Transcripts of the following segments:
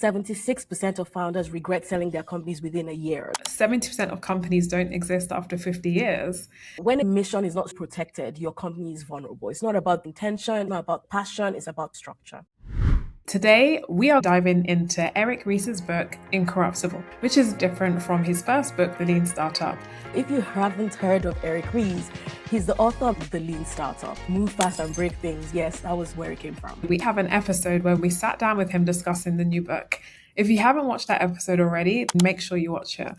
76% of founders regret selling their companies within a year. 70% of companies don't exist after 50 years. When a mission is not protected, your company is vulnerable. It's not about intention, not about passion, it's about structure. Today, we are diving into Eric Ries's book, Incorruptible, which is different from his first book, The Lean Startup. If you haven't heard of Eric Ries, he's the author of The Lean Startup, Move Fast and Break Things. Yes, that was where it came from. We have an episode where we sat down with him discussing the new book. If you haven't watched that episode already, make sure you watch it.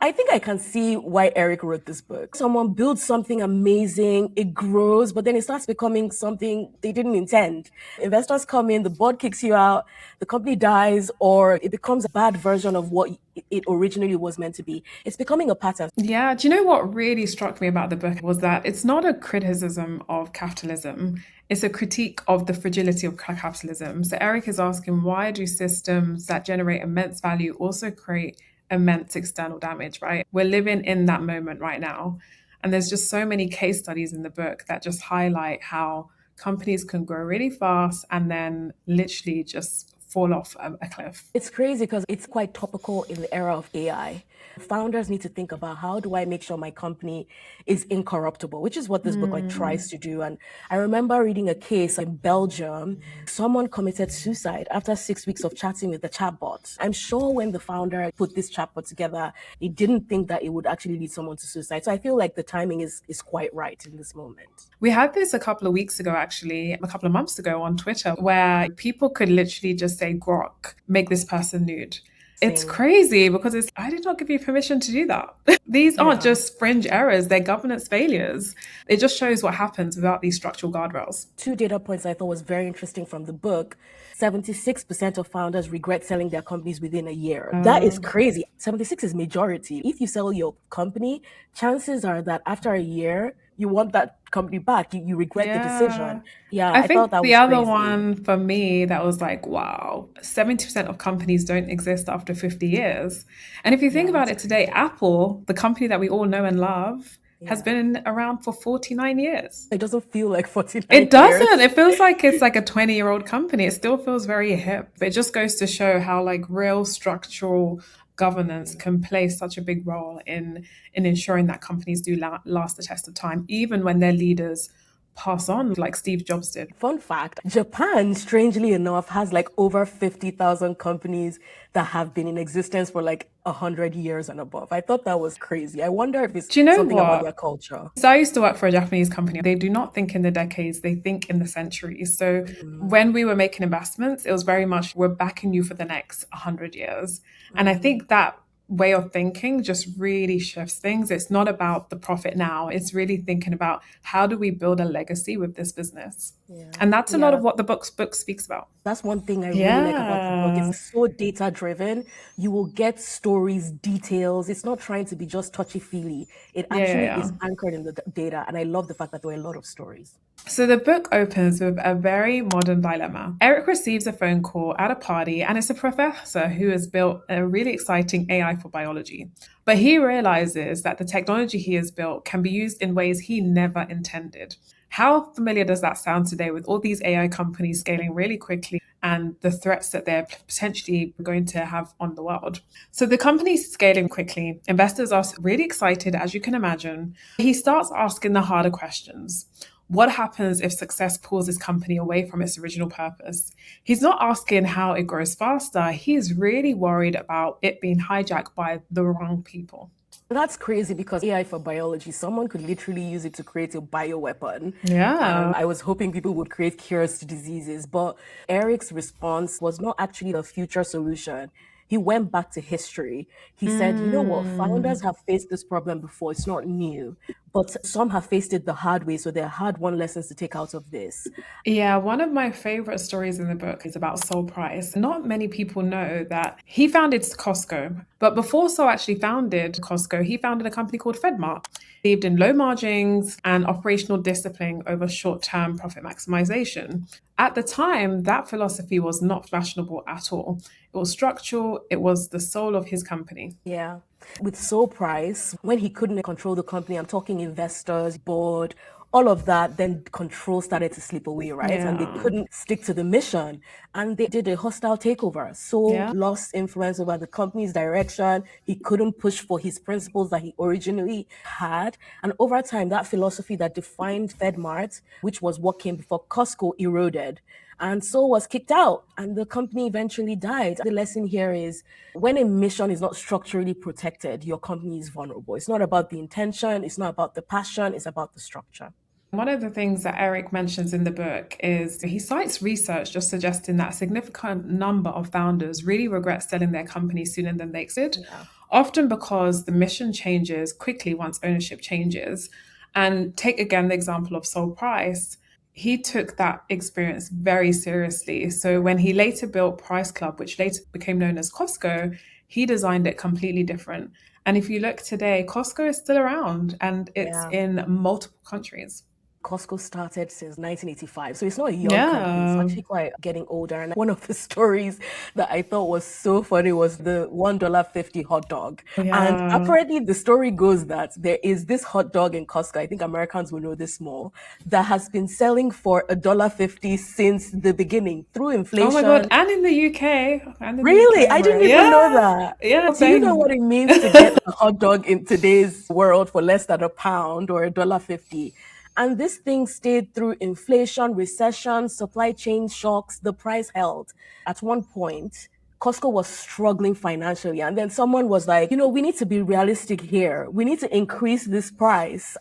I think I can see why Eric wrote this book. Someone builds something amazing, it grows, but then it starts becoming something they didn't intend. Investors come in, the board kicks you out, the company dies, or it becomes a bad version of what it originally was meant to be. It's becoming a pattern. Yeah, do you know what really struck me about the book was that it's not a criticism of capitalism. It's a critique of the fragility of capitalism. So Eric is asking, why do systems that generate immense value also create immense external damage, right? We're living in that moment right now. And there's just so many case studies in the book that just highlight how companies can grow really fast and then literally just fall off a cliff. It's crazy because it's quite topical in the era of AI. Founders need to think about, how do I make sure my company is incorruptible, which is what this book tries to do. And I remember reading a case in Belgium. Someone committed suicide after 6 weeks of chatting with the chatbot. I'm sure when the founder put this chatbot together, he didn't think that it would actually lead someone to suicide. So I feel like the timing is quite right in this moment. We had this a couple of weeks ago, actually, a couple of months ago on Twitter, where people could literally just say, Grok, make this person nude. It's crazy because I did not give you permission to do that. These aren't just fringe errors, they're governance failures. It just shows what happens without these structural guardrails. 2 data points I thought was very interesting from the book. 76% of founders regret selling their companies within a year. That is crazy. 76 is majority. If you sell your company, chances are that after a year, you want that company back. You regret the decision. Yeah, I think thought that the was other crazy. one for me that was like, wow, 70% of companies don't exist after 50 years. And if you think about it today, Apple, the company that we all know and love, has been around for 49 years. It doesn't feel like 49 It doesn't. years. It feels like it's like a 20-year-old company. It still feels very hip. But it just goes to show how like real structural governance can play such a big role in ensuring that companies do last the test of time, even when their leaders pass on, like Steve Jobs did. Fun fact, Japan, strangely enough, has like over 50,000 companies that have been in existence for like 100 years and above. I thought that was crazy. I wonder if it's something about their culture. So I used to work for a Japanese company. They do not think in the decades, they think in the centuries. So when we were making investments, it was very much, we're backing you for the next 100 years. And I think that way of thinking just really shifts things. It's not about the profit now. It's really thinking about, how do we build a legacy with this business? And that's a lot of what the book speaks about. That's one thing I really like about the book. It's so data driven. You will get stories, details. It's not trying to be just touchy-feely. It actually is anchored in the data. And I love the fact that there are a lot of stories. So the book opens with a very modern dilemma. Eric receives a phone call at a party, and it's a professor who has built a really exciting AI for biology. But he realizes that the technology he has built can be used in ways he never intended. How familiar does that sound today with all these AI companies scaling really quickly and the threats that they're potentially going to have on the world? So the company's scaling quickly. Investors are really excited, as you can imagine. He starts asking the harder questions. What happens if success pulls this company away from its original purpose? He's not asking how it grows faster. He's really worried about it being hijacked by the wrong people. That's crazy because AI for biology, someone could literally use it to create a bioweapon. Yeah. I was hoping people would create cures to diseases, but Eric's response was not actually a future solution. He went back to history. He said, you know what, founders have faced this problem before. It's not new, but some have faced it the hard way. So there are hard-won lessons to take out of this. Yeah, one of my favorite stories in the book is about Sol Price. Not many people know that he founded Costco, but before Sol actually founded Costco, he founded a company called FedMart. He believed in low margins and operational discipline over short-term profit maximization. At the time, that philosophy was not fashionable at all. It was structural. It was the soul of his company. Yeah. With Sol Price, when he couldn't control the company, I'm talking investors, board, all of that, then control started to slip away, right? And they Yeah. couldn't stick to the mission. And they did a hostile takeover. So Yeah. lost influence over the company's direction. He couldn't push for his principles that he originally had. And over time, that philosophy that defined FedMart, which was what came before Costco, eroded. And so was kicked out, and the company eventually died. The lesson here is when a mission is not structurally protected, your company is vulnerable. It's not about the intention, it's not about the passion, it's about the structure. One of the things that Eric mentions in the book is he cites research just suggesting that a significant number of founders really regret selling their company sooner than they exit, Yeah. often because the mission changes quickly once ownership changes. And take again the example of Sol Price. He took that experience very seriously. So when he later built Price Club, which later became known as Costco, he designed it completely different. And if you look today, Costco is still around and it's Yeah. in multiple countries. Costco started since 1985. So it's not a young company. It's Yeah. actually quite getting older. And one of the stories that I thought was so funny was the $1.50 hot dog. And Yeah. apparently the story goes that there is this hot dog in Costco. I think Americans will know this more, that has been selling for $1.50 since the beginning through Oh my God. inflation. And in the UK. And in the Really? UK, I didn't where, even know yeah. that. Yeah, Do you know what same. it means to get a hot dog in today's world for less than a pound or $1.50? And this thing stayed through inflation, recession, supply chain shocks. The price held. At one point, Costco was struggling financially. And then someone was like, we need to be realistic here. We need to increase this price.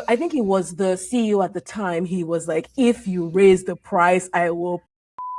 I think he was the CEO at the time. He was like, if you raise the price, I will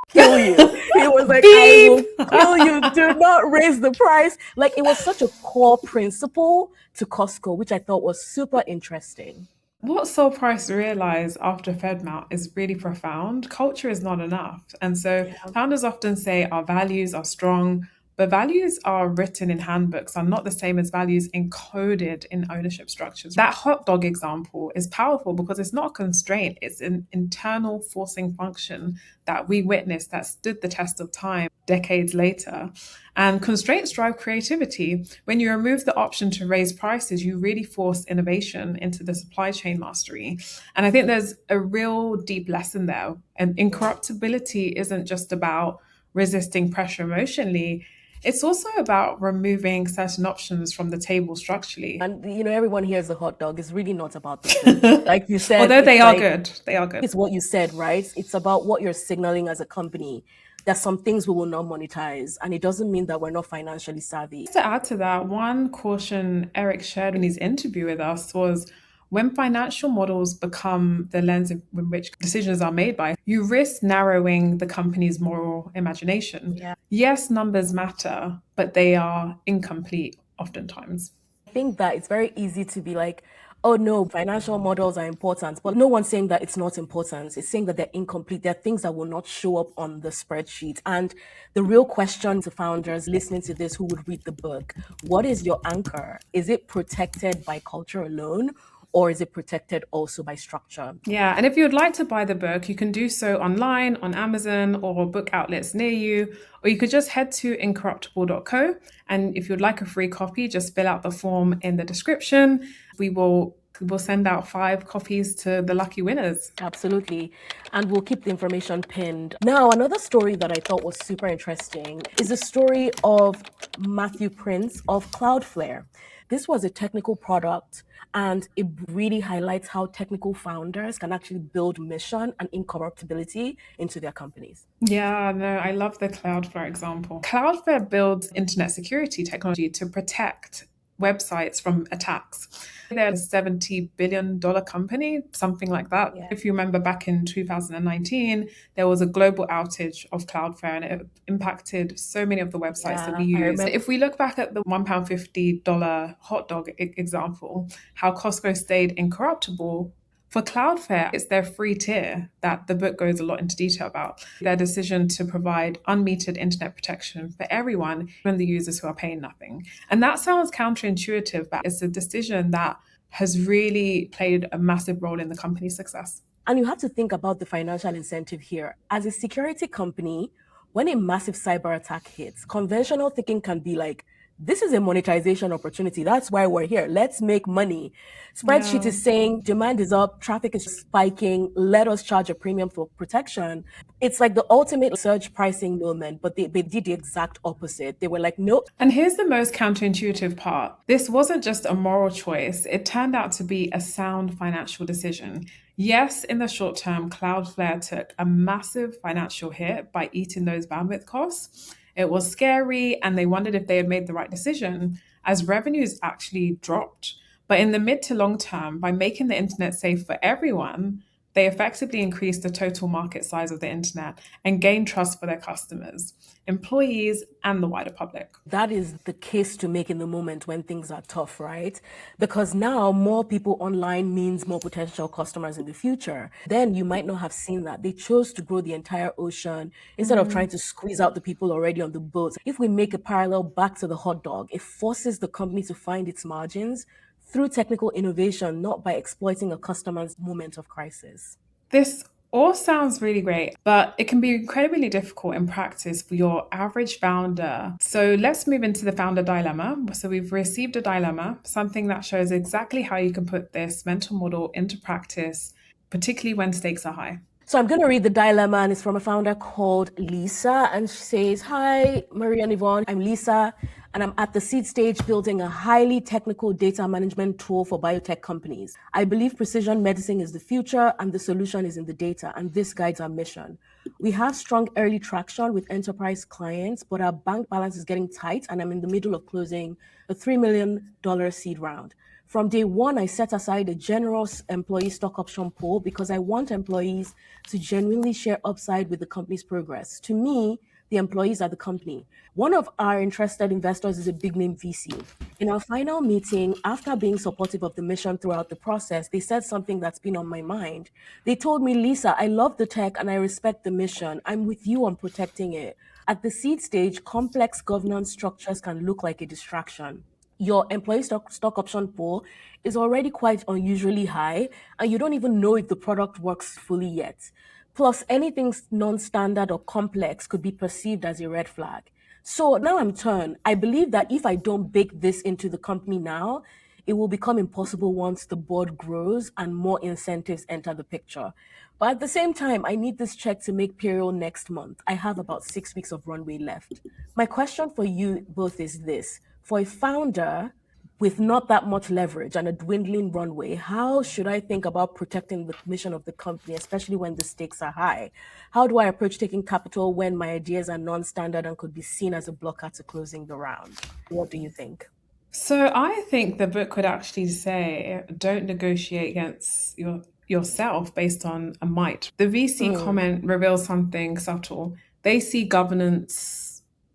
kill you. He was like, I Beep. will kill you. Do not raise the price. Like it was such a core principle to Costco, which I thought was super interesting. What Soul Price realized after FedMount is really profound. Culture is not enough. And so Yeah. founders often say our values are strong, but values are written in handbooks are not the same as values encoded in ownership structures. That hot dog example is powerful because it's not a constraint, it's an internal forcing function that we witnessed that stood the test of time decades later. And constraints drive creativity. When you remove the option to raise prices, you really force innovation into the supply chain mastery. And I think there's a real deep lesson there. And incorruptibility isn't just about resisting pressure emotionally, it's also about removing certain options from the table structurally. And everyone hears the hot dog. It's really not about the food. Like you said, Although it's they are like good, they are good. it's what you said, right? It's about what you're signaling as a company. There's some things we will not monetize, and it doesn't mean that we're not financially savvy. To add to that, one caution Eric shared in his interview with us was when financial models become the lens in which decisions are made by, you risk narrowing the company's moral imagination. Yeah. Yes, numbers matter, but they are incomplete oftentimes. I think that it's very easy to be like, oh no, financial models are important, but no one's saying that it's not important. It's saying that they're incomplete. There are things that will not show up on the spreadsheet. And the real question to founders listening to this who would read the book, what is your anchor? Is it protected by culture alone? Or is it protected also by structure? Yeah, and if you would like to buy the book, you can do so online on Amazon or book outlets near you, or you could just head to incorruptible.co. And if you'd like a free copy, just fill out the form in the description. We'll send out 5 copies to the lucky winners. Absolutely. And we'll keep the information pinned. Now, another story that I thought was super interesting is the story of Matthew Prince of Cloudflare. This was a technical product, and it really highlights how technical founders can actually build mission and incorruptibility into their companies. Yeah, no, I love the Cloudflare example. Cloudflare builds internet security technology to protect websites from attacks. They're a $70 billion company, something like that. Yeah. If you remember back in 2019, there was a global outage of Cloudflare and it impacted so many of the websites that we Yeah, I use. remember. If we look back at the $1.50 hot dog example, how Costco stayed incorruptible, for Cloudflare, it's their free tier that the book goes a lot into detail about. Their decision to provide unmetered internet protection for everyone, even the users who are paying nothing. And that sounds counterintuitive, but it's a decision that has really played a massive role in the company's success. And you have to think about the financial incentive here. As a security company, when a massive cyber attack hits, conventional thinking can be like, this is a monetization opportunity. That's why we're here. Let's make money. Spreadsheet Yeah. is saying demand is up, traffic is spiking. Let us charge a premium for protection. It's like the ultimate surge pricing moment, but they did the exact opposite. They were like, nope. And here's the most counterintuitive part. This wasn't just a moral choice, it turned out to be a sound financial decision. Yes, in the short term, Cloudflare took a massive financial hit by eating those bandwidth costs. It was scary, and they wondered if they had made the right decision as revenues actually dropped. But in the mid to long term, by making the internet safe for everyone, they effectively increased the total market size of the internet and gained trust for their customers, employees, and the wider public. That is the case to make in the moment when things are tough, right? Because now more people online means more potential customers in the future. Then you might not have seen that. They chose to grow the entire ocean instead of trying to squeeze out the people already on the boat. If we make a parallel back to the hot dog, it forces the company to find its margins through technical innovation, not by exploiting a customer's moment of crisis. This all sounds really great, but it can be incredibly difficult in practice for your average founder. So let's move into the founder dilemma. So we've received a dilemma, something that shows exactly how you can put this mental model into practice, particularly when stakes are high. So I'm going to read the dilemma, and it's from a founder called Lisa. And she says, Hi, Maria and Yvonne. I'm Lisa, and I'm at the seed stage building a highly technical data management tool for biotech companies. I believe precision medicine is the future, and the solution is in the data, and this guides our mission. We have strong early traction with enterprise clients, but our bank balance is getting tight, and I'm in the middle of closing a $3 million seed round. From day one, I set aside a generous employee stock option pool because I want employees to genuinely share upside with the company's progress. To me, the employees are the company. One of our interested investors is a big name VC. In our final meeting, after being supportive of the mission throughout the process, they said something that's been on my mind. They told me, Lisa, I love the tech and I respect the mission. I'm with you on protecting it. At the seed stage, complex governance structures can look like a distraction. Your employee stock option pool is already quite unusually high, and you don't even know if the product works fully yet. Plus, anything non-standard or complex could be perceived as a red flag. So now I'm torn. I believe that if I don't bake this into the company now, it will become impossible once the board grows and more incentives enter the picture. But at the same time, I need this check to make payroll next month. I have about 6 weeks of runway left. My question for you both is this. For a founder with not that much leverage and a dwindling runway, how should I think about protecting the mission of the company, especially when the stakes are high? How do I approach taking capital when my ideas are non-standard and could be seen as a blocker to closing the round? What do you think? So I think the book would actually say don't negotiate against yourself based on a might. The VC Mm. comment reveals something subtle. They see governance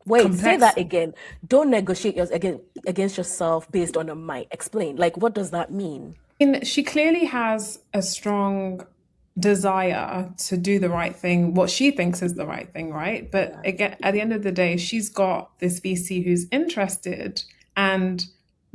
Wait, say complex. that again. Don't negotiate against yourself based on a might. Explain. Like, what does that mean? She clearly has a strong desire to do the right thing, what she thinks is the right thing, right? But Yeah. again, at the end of the day, she's got this VC who's interested and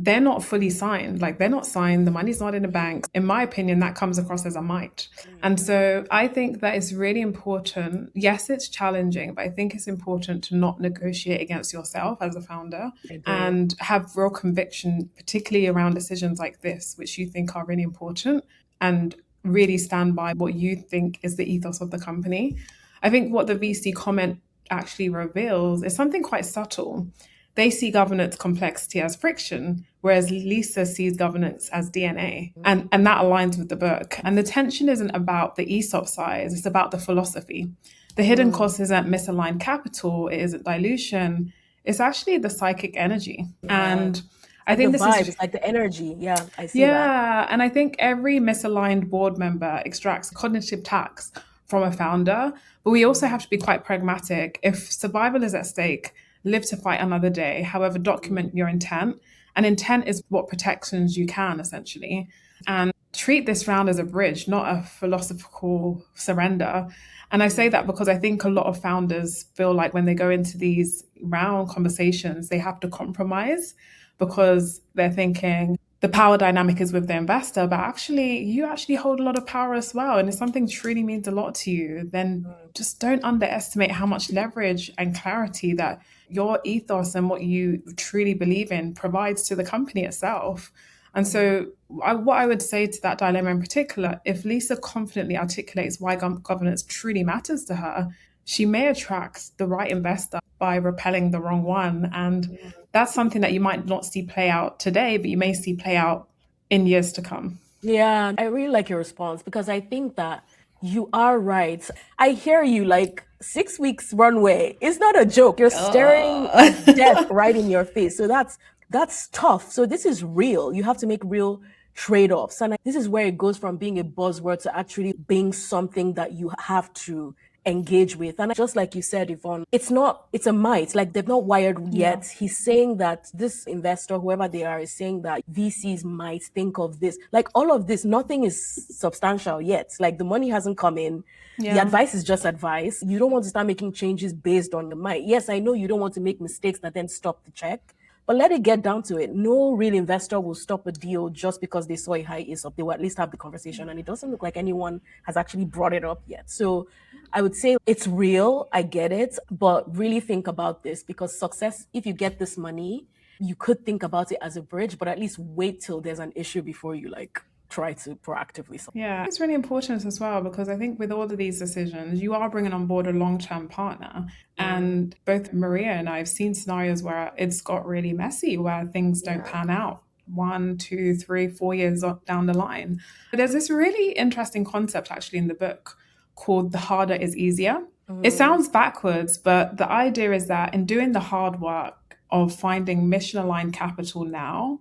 they're not fully signed. Like they're not signed, the money's not in the bank. In my opinion, that comes across as a might. And so I think that it's really important. Yes, it's challenging, but I think it's important to not negotiate against yourself as a founder I agree. and have real conviction, particularly around decisions like this, which you think are really important, and really stand by what you think is the ethos of the company. I think what the VC comment actually reveals is something quite subtle. They see governance complexity as friction, whereas Lisa sees governance as DNA. And that aligns with the book. And the tension isn't about the ESOP size, it's about the philosophy. The hidden Mm. cost isn't misaligned capital, it isn't dilution, it's actually the psychic energy. Yeah. And It's I like the think this vibe, is it's like the energy. Yeah, I see that. yeah, and I think every misaligned board member extracts cognitive tax from a founder, but we also have to be quite pragmatic. If survival is at stake, live to fight another day. However, document your intent, and intent is what protections you can essentially. And treat this round as a bridge, not a philosophical surrender. And I say that because I think a lot of founders feel like when they go into these round conversations, they have to compromise because they're thinking the power dynamic is with the investor, but actually, you actually hold a lot of power as well. And if something truly means a lot to you, then Mm. just don't underestimate how much leverage and clarity that your ethos and what you truly believe in provides to the company itself. And so, what I would say to that dilemma in particular, if Lisa confidently articulates why governance truly matters to her, she may attract the right investor by repelling the wrong one. And that's something that you might not see play out today, but you may see play out in years to come. Yeah, I really like your response because I think that you are right. I hear you, like 6 weeks runway. It's not a joke. You're staring at death right in your face. So that's tough. So this is real. You have to make real trade-offs. And this is where it goes from being a buzzword to actually being something that you have to engage with. And just like you said, Yvonne, it's a might. Like they've not wired Yeah. yet. He's saying that this investor, whoever they are, is saying that VCs might think of this. Like all of this, nothing is substantial yet. Like the money hasn't come in. The Yeah. advice is just advice. You don't want to start making changes based on the might. Yes, I know you don't want to make mistakes that then stop the check. But let it get down to it. No real investor will stop a deal just because they saw a high ISOP. They will at least have the conversation. And it doesn't look like anyone has actually brought it up yet. So I would say it's real. I get it. But really think about this because success, if you get this money, you could think about it as a bridge, but at least wait till there's an issue before you like try to proactively solve. Yeah, it's really important as well because I think with all of these decisions, you are bringing on board a long term partner. Mm, And both Maria and I have seen scenarios where it's got really messy, where things don't yeah. pan out 1, 2, 3, 4 years down the line. There's this really interesting concept actually in the book called the harder is easier. It Mm, sounds backwards, but the idea is that in doing the hard work of finding mission aligned capital now,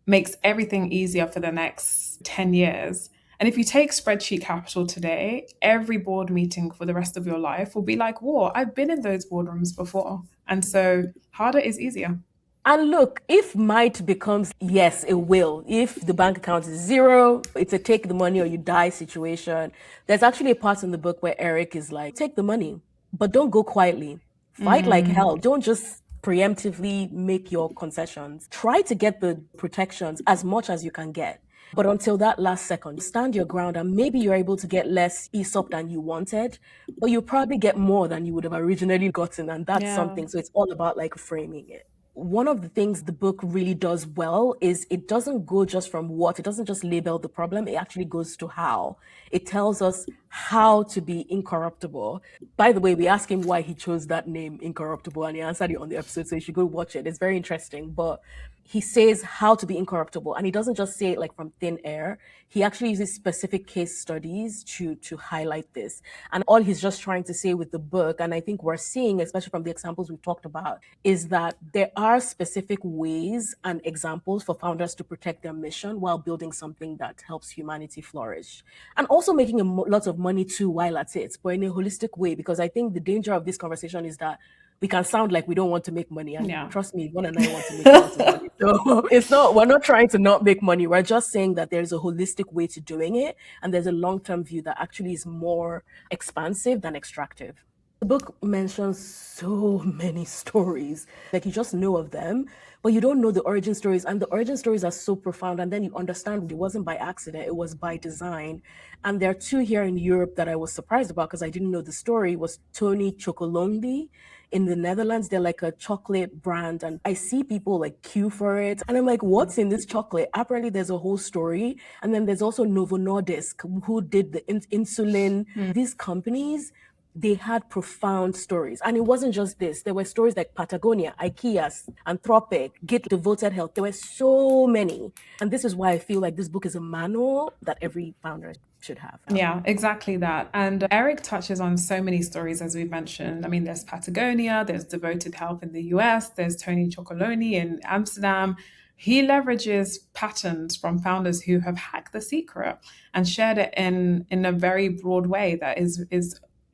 makes everything easier for the next 10 years. And if you take spreadsheet capital today, every board meeting for the rest of your life will be like war. I've been in those boardrooms before. And so harder is easier. And look, if might becomes yes, it will. If the bank account is zero, it's a take the money or you die situation. There's actually a part in the book where Eric is like, take the money, but don't go quietly. Fight like Mm, hell. Don't just preemptively make your concessions. Try to get the protections as much as you can get. But until that last second, stand your ground and maybe you're able to get less ESOP than you wanted, but you probably get more than you would have originally gotten. And that's yeah. something. So it's all about like framing it. One of the things the book really does well is it doesn't go just from what, it doesn't just label the problem, it actually goes to how. It tells us how to be incorruptible. By the way, we asked him why he chose that name, Incorruptible, and he answered it on the episode, so you should go watch it. It's very interesting. But he says how to be incorruptible, and he doesn't just say it like from thin air. He actually uses specific case studies to highlight this. And all he's just trying to say with the book, and I think we're seeing, especially from the examples we've talked about, is that there are specific ways and examples for founders to protect their mission while building something that helps humanity flourish. And also making lot of money too while at it, but in a holistic way, because I think the danger of this conversation is that we can sound like we don't want to make money. And Yeah. trust me, one and I want to make a lot of money. So we're not trying to not make money. We're just saying that there's a holistic way to doing it. And there's a long-term view that actually is more expansive than extractive. The book mentions so many stories. Like you just know of them, but you don't know the origin stories. And the origin stories are so profound. And then you understand it wasn't by accident, it was by design. And there are two here in Europe that I was surprised about because I didn't know the story was Tony Chocolonely in the Netherlands. They're like a chocolate brand, and I see people like queue for it. And I'm like, what's in this chocolate? Apparently, there's a whole story. And then there's also Novo Nordisk, who did the insulin. These companies, they had profound stories. And it wasn't just this. There were stories like Patagonia, IKEA, Anthropic, Git Devoted Health. There were so many. And this is why I feel like this book is a manual that every founder should have. Yeah, exactly that. And Eric touches on so many stories, as we've mentioned. I mean, there's Patagonia, there's Devoted Health in the US, there's Tony Chocolonely in Amsterdam. He leverages patterns from founders who have hacked the secret and shared it in a very broad way that is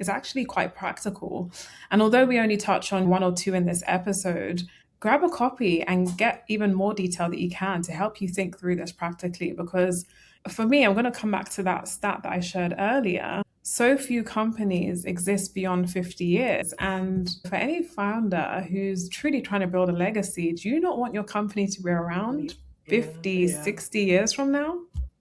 actually quite practical. And although we only touch on one or two in this episode, grab a copy and get even more detail that you can to help you think through this practically because for me, I'm going to come back to that stat that I shared earlier. So few companies exist beyond 50 years. And for any founder who's truly trying to build a legacy, do you not want your company to be around Yeah, 50, yeah. 60 years from now?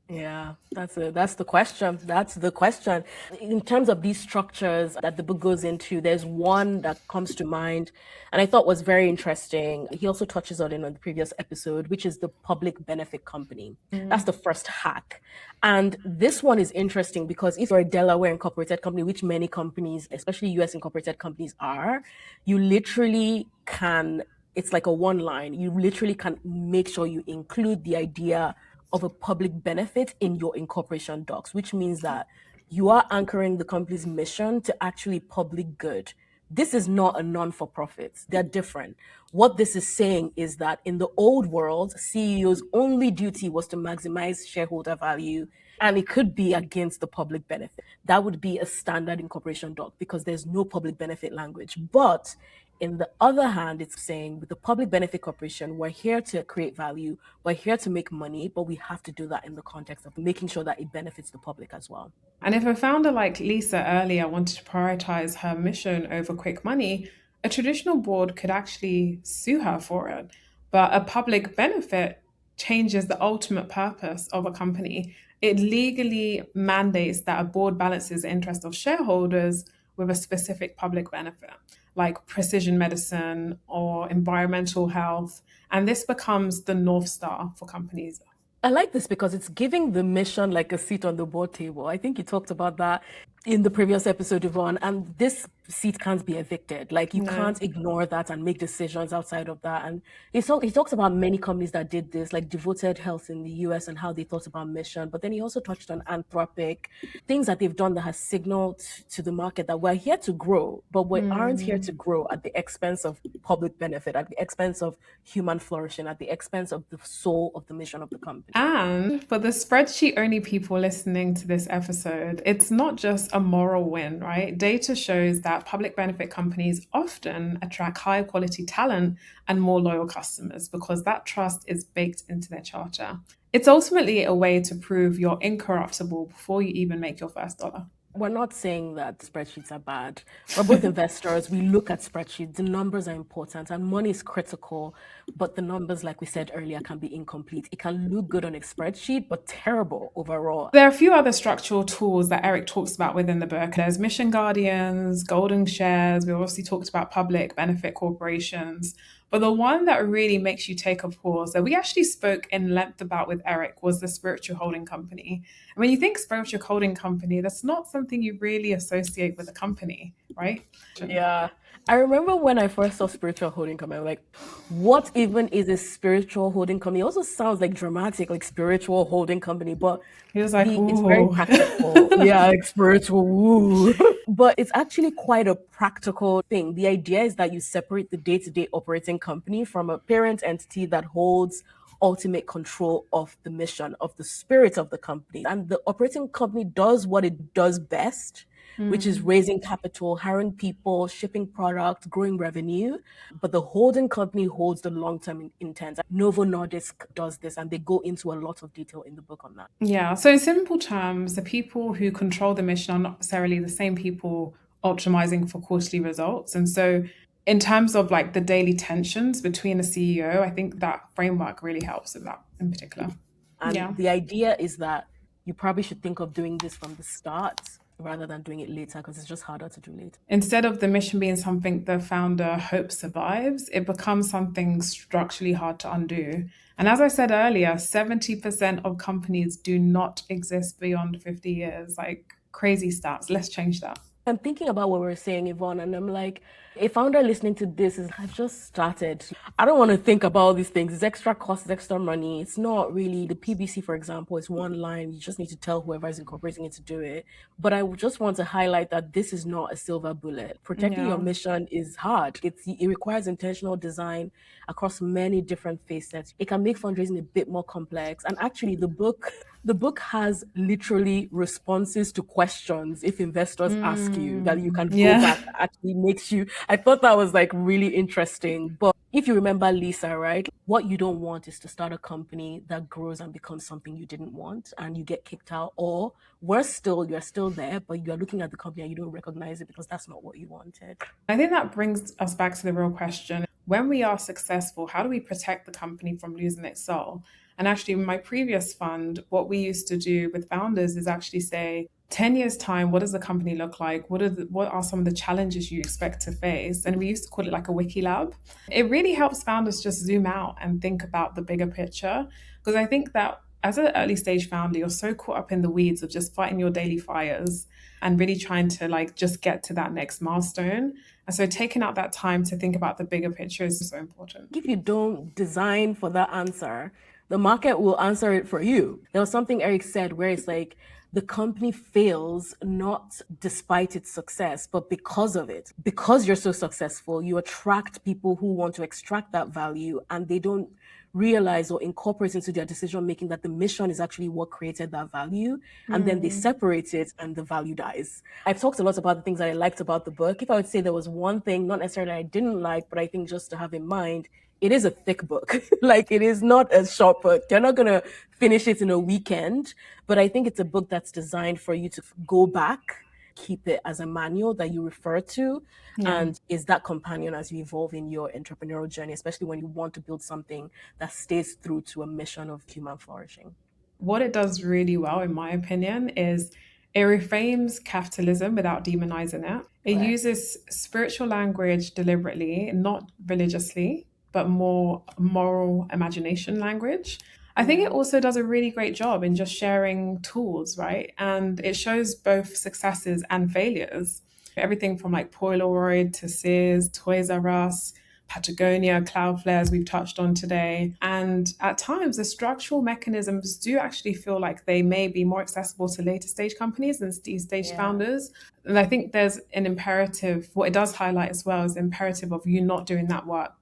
Yeah, that's the question. That's the question. In terms of these structures that the book goes into, there's one that comes to mind, and I thought was very interesting. He also touches on it on the previous episode, which is the public benefit company. That's the first hack. And this one is interesting because if you're a Delaware incorporated company, which many companies, especially US incorporated companies are, you literally can, it's like a one line. You literally can make sure you include the idea of a public benefit in your incorporation docs, which means that you are anchoring the company's mission to actually public good. This is not a non for profit. They're different. What this is saying is that in the old world, CEO's only duty was to maximize shareholder value, and it could be against the public benefit. That would be a standard incorporation doc because there's no public benefit language. But in the other hand, it's saying with the public benefit corporation, we're here to create value, we're here to make money, but we have to do that in the context of making sure that it benefits the public as well. And if a founder like Lisa earlier wanted to prioritize her mission over quick money, a traditional board could actually sue her for it. But a public benefit changes the ultimate purpose of a company. It legally mandates that a board balances the interest of shareholders with a specific public benefit, like precision medicine or environmental health. And this becomes the North Star for companies. I like this because it's giving the mission like a seat on the board table. I think you talked about that in the previous episode, Yvonne, and this seat can't be evicted. Like you No. can't ignore that and make decisions outside of that. And he talks about many companies that did this, like Devoted Health in the US and how they thought about mission. But then he also touched on Anthropic, things that they've done that has signaled to the market that we're here to grow, but we aren't here to grow at the expense of public benefit, at the expense of human flourishing, at the expense of the soul of the mission of the company. And for the spreadsheet only people listening to this episode, it's not just a moral win, right? Data shows that public benefit companies often attract higher quality talent and more loyal customers because that trust is baked into their charter. It's ultimately a way to prove you're incorruptible before you even make your first dollar. We're not saying that spreadsheets are bad. We're both investors. We look at spreadsheets. The numbers are important and money is critical, but the numbers, like we said earlier, can be incomplete. It can look good on a spreadsheet, but terrible overall. There are a few other structural tools that Eric talks about within the book. There's mission guardians, golden shares. We obviously talked about public benefit corporations. But the one that really makes you take a pause that we actually spoke in length about with Eric was the spiritual holding company. And when you think spiritual holding company, that's not something you really associate with a company, right? Yeah. I remember when I first saw spiritual holding company, I'm like, what even is a spiritual holding company? It also sounds like dramatic, like spiritual holding company, but He was like, it's very ooh. practical. Yeah, like spiritual woo. But it's actually quite a practical thing. The idea is that you separate the day-to-day operating company from a parent entity that holds ultimate control of the mission, of the spirit of the company. And the operating company does what it does best, which is raising capital, hiring people, shipping product, growing revenue. But the holding company holds the long-term intent. Novo Nordisk does this, and they go into a lot of detail in the book on that. Yeah. So, in simple terms, the people who control the mission are not necessarily the same people optimizing for quarterly results. And so, in terms of like the daily tensions between a CEO, I think that framework really helps with that in particular. And Yeah. the idea is that you probably should think of doing this from the start rather than doing it later because it's just harder to do later. Instead of the mission being something the founder hopes survives, it becomes something structurally hard to undo. And as I said earlier, 70% of companies do not exist beyond 50 years. Like crazy stats. Let's change that. I'm thinking about what we are saying, Yvonne, and I'm like, a founder listening to this is, I've just started. I don't want to think about all these things. It's extra cost, it's extra money. It's not really the PBC, for example, is one line. You just need to tell whoever is incorporating it to do it. But I just want to highlight that this is not a silver bullet. Protecting your Yeah. mission is hard. It requires intentional design across many different facets. It can make fundraising a bit more complex. And actually, the book has literally responses to questions if investors ask you that you can go Yeah. back that actually makes you. I thought that was like really interesting. But if you remember Lisa, right, what you don't want is to start a company that grows and becomes something you didn't want and you get kicked out, or worse still, you're still there, but you're looking at the company and you don't recognize it because that's not what you wanted. I think that brings us back to the real question. When we are successful, how do we protect the company from losing its soul? And actually, in my previous fund, what we used to do with founders is actually say, 10 years time, what does the company look like? What are some of the challenges you expect to face? And we used to call it like a wiki lab. It really helps founders just zoom out and think about the bigger picture. Because I think that as an early stage founder, you're so caught up in the weeds of just fighting your daily fires and really trying to like just get to that next milestone. And so taking out that time to think about the bigger picture is so important. If you don't design for that answer, the market will answer it for you. There was something Eric said where it's like the company fails not despite its success, but because of it. Because you're so successful, you attract people who want to extract that value, and they don't realize or incorporate into their decision making that the mission is actually what created that value, and then they separate it and the value dies. I've talked a lot about the things that I liked about the book. If I would say there was one thing, not necessarily I didn't like, but I think just to have in mind, it is a thick book. Like, it is not a short book. They're not going to finish it in a weekend, but I think it's a book that's designed for you to go back, keep it as a manual that you refer to, and is that companion as you evolve in your entrepreneurial journey, especially when you want to build something that stays through to a mission of human flourishing. What it does really well, in my opinion, is it reframes capitalism without demonizing it. It Correct. uses spiritual language deliberately, not religiously, but more moral imagination language. I think it also does a really great job in just sharing tools, right? And it shows both successes and failures. Everything from like Polaroid to Sears, Toys R Us, Patagonia, Cloudflare, as we've touched on today. And at times, the structural mechanisms do actually feel like they may be more accessible to later stage companies than stage founders. And I think there's an imperative, what it does highlight as well is the imperative of you not doing that work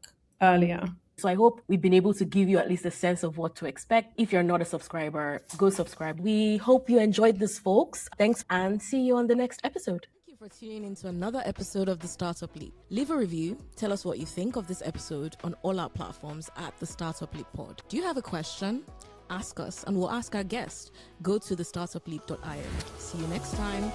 earlier. So I hope we've been able to give you at least a sense of what to expect. If you're not a subscriber, go subscribe. We hope you enjoyed this, folks. Thanks, and see you on the next episode. Thank you for tuning into another episode of The Startup Leap. Leave a review. Tell us what you think of this episode on all our platforms at The Startup Leap Pod. Do you have a question? Ask us, and we'll ask our guest. Go to thestartupleap.io. See you next time.